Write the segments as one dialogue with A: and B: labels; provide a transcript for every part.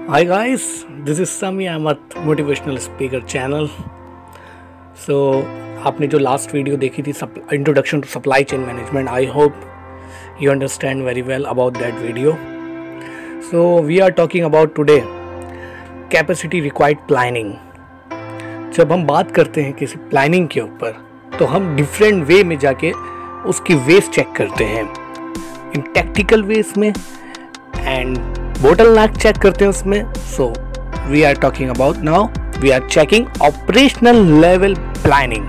A: Hi guys, this is Sami Ahmed motivational speaker channel. So आपने जो last video देखी थी introduction to supply chain management, I hope you understand very well about that video. So we are talking about today capacity required planning. जब हम बात करते हैं किसी प्लानिंग के ऊपर तो हम डिफरेंट वे में जाके उसकी वेज चेक करते हैं, इन टैक्टिकल वेज में एंड बोटलनेक चेक करते हैं उसमें। So we are talking about now we are checking operational level planning.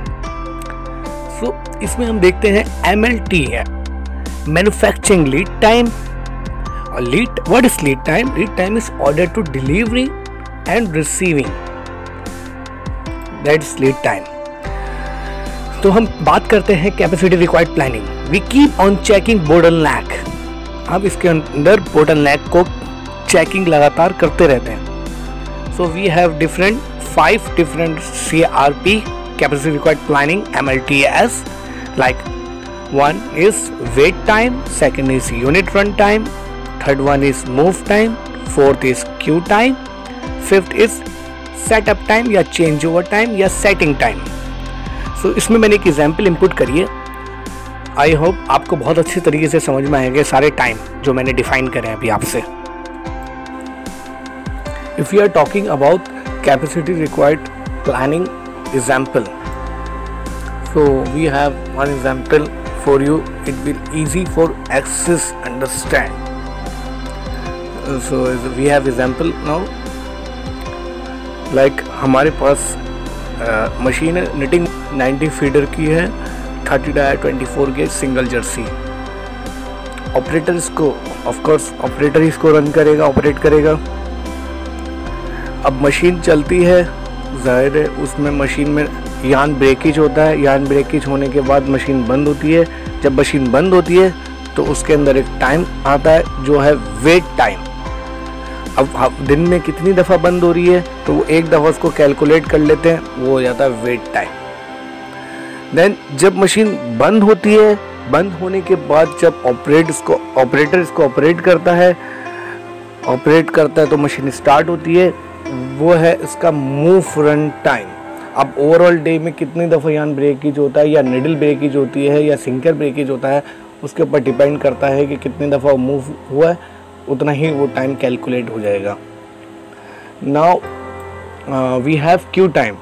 A: सो इसमें हम देखते हैं MLT है, मैन्युफैक्चरिंग लीड टाइम। और lead, what is lead time? Lead time is order to delivery and receiving, that is lead time. तो हम बात करते हैं capacity required planning. We keep on checking bottleneck. अब इसके अंदर बोटलनेक को चेकिंग लगातार करते रहते हैं। So we have five different CRP capacity required planning MLTS, like one is wait time, second is unit run time, third one is move time, fourth is queue time, fifth is setup time या change over time या setting time। सो इसमें मैंने एक example input करी है। I hope आपको बहुत अच्छी तरीके से समझ में आएंगे सारे टाइम जो मैंने डिफाइन करे हैं अभी आपसे। If you are talking about capacity required planning example, so we have one example for you, it will easy for access understand. So we have example now, like हमारे पास मशीन है, knitting 90 feeder की है, 30 dia 24 gauge single jersey. Operator इसको, of course operator इसको run करेगा, operate करेगा। अब मशीन चलती है, जाहिर है उसमें मशीन में यान ब्रेकेज होता है। यान ब्रेकेज होने के बाद मशीन बंद होती है। जब मशीन बंद होती है तो उसके अंदर एक टाइम आता है जो है वेट टाइम। अब दिन में कितनी दफ़ा बंद हो रही है तो वो एक दफ़ा उसको कैलकुलेट कर लेते हैं, वो हो जाता है वेट टाइम। देन जब मशीन बंद होती है, बंद होने के बाद जब ऑपरेटर इसको ऑपरेट करता है तो मशीन स्टार्ट होती है, वो है इसका मूव रन टाइम। अब ओवरऑल डे में कितनी दफ़ा यान ब्रेकेज होता है या निडल ब्रेकेज होती है या सिंकर ब्रेकेज होता है, उसके ऊपर डिपेंड करता है कि कितनी दफ़ा मूव हुआ है, उतना ही वो टाइम कैलकुलेट हो जाएगा। Now we have Q time.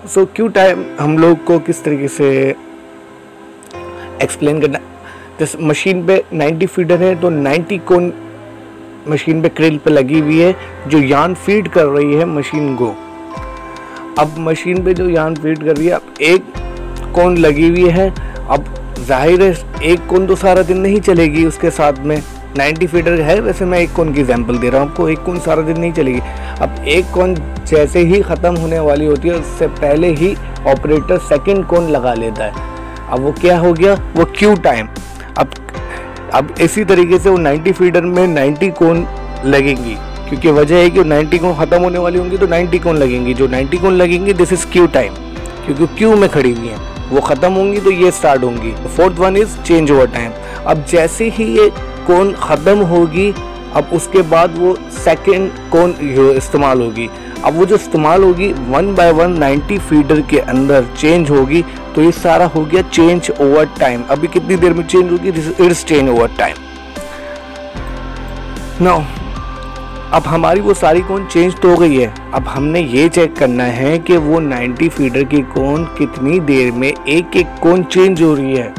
A: So Q time हम लोग को किस तरीके से एक्सप्लेन करना, जैसे मशीन पे 90 फीडर है तो 90 कोन मशीन पे क्रिल पे लगी हुई है जो यान फीड कर रही है मशीन को। अब मशीन पे जो यान फीड कर रही है, अब एक कोन लगी हुई है। अब जाहिर है एक कोन तो सारा दिन नहीं चलेगी, उसके साथ में 90 फीडर है, वैसे मैं एक कोन की एग्जांपल दे रहा हूँ आपको, एक कोन सारा दिन नहीं चलेगी। अब एक कोन जैसे ही ख़त्म होने वाली होती है उससे पहले ही ऑपरेटर सेकंड कोन लगा लेता है। अब वो क्या हो गया, वो क्यू टाइम। अब इसी तरीके से वो 90 फीडर में 90 कोन लगेंगी, क्योंकि वजह है कि 90 कोन ख़त्म होने वाली होंगी तो 90 कोन लगेंगी। जो 90 कोन लगेंगी दिस इज़ क्यू टाइम, क्योंकि क्यू में खड़ी हुई हैं, वो ख़त्म होंगी तो ये स्टार्ट होंगी। Fourth one is change over time. अब जैसे ही ये कोन ख़त्म होगी, अब उसके बाद वो सेकंड कोन इस्तेमाल होगी। अब वो जो इस्तेमाल होगी 1 बाय 1 90 फीडर के अंदर चेंज होगी, तो ये सारा हो गया चेंज ओवर टाइम। अभी कितनी देर में चेंज होगी, this is change over time. Now अब हमारी वो सारी कोन चेंज तो हो गई है। अब हमने ये चेक करना है कि वो 90 फीडर की कोन कितनी देर में एक एक कोन चेंज हो रही है।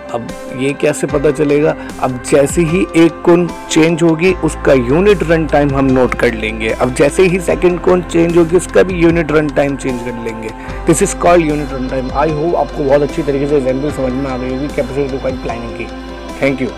A: अब ये कैसे पता चलेगा? अब जैसे ही एक कोन चेंज होगी उसका यूनिट रन टाइम हम नोट कर लेंगे। अब जैसे ही सेकंड कोन चेंज होगी उसका भी यूनिट रन टाइम चेंज कर लेंगे। This is called unit run time. I hope आपको बहुत अच्छी तरीके से एग्जाम्पल समझ में आ गई होगी कैपेसिटी रिक्वायर्ड प्लानिंग की। Thank you.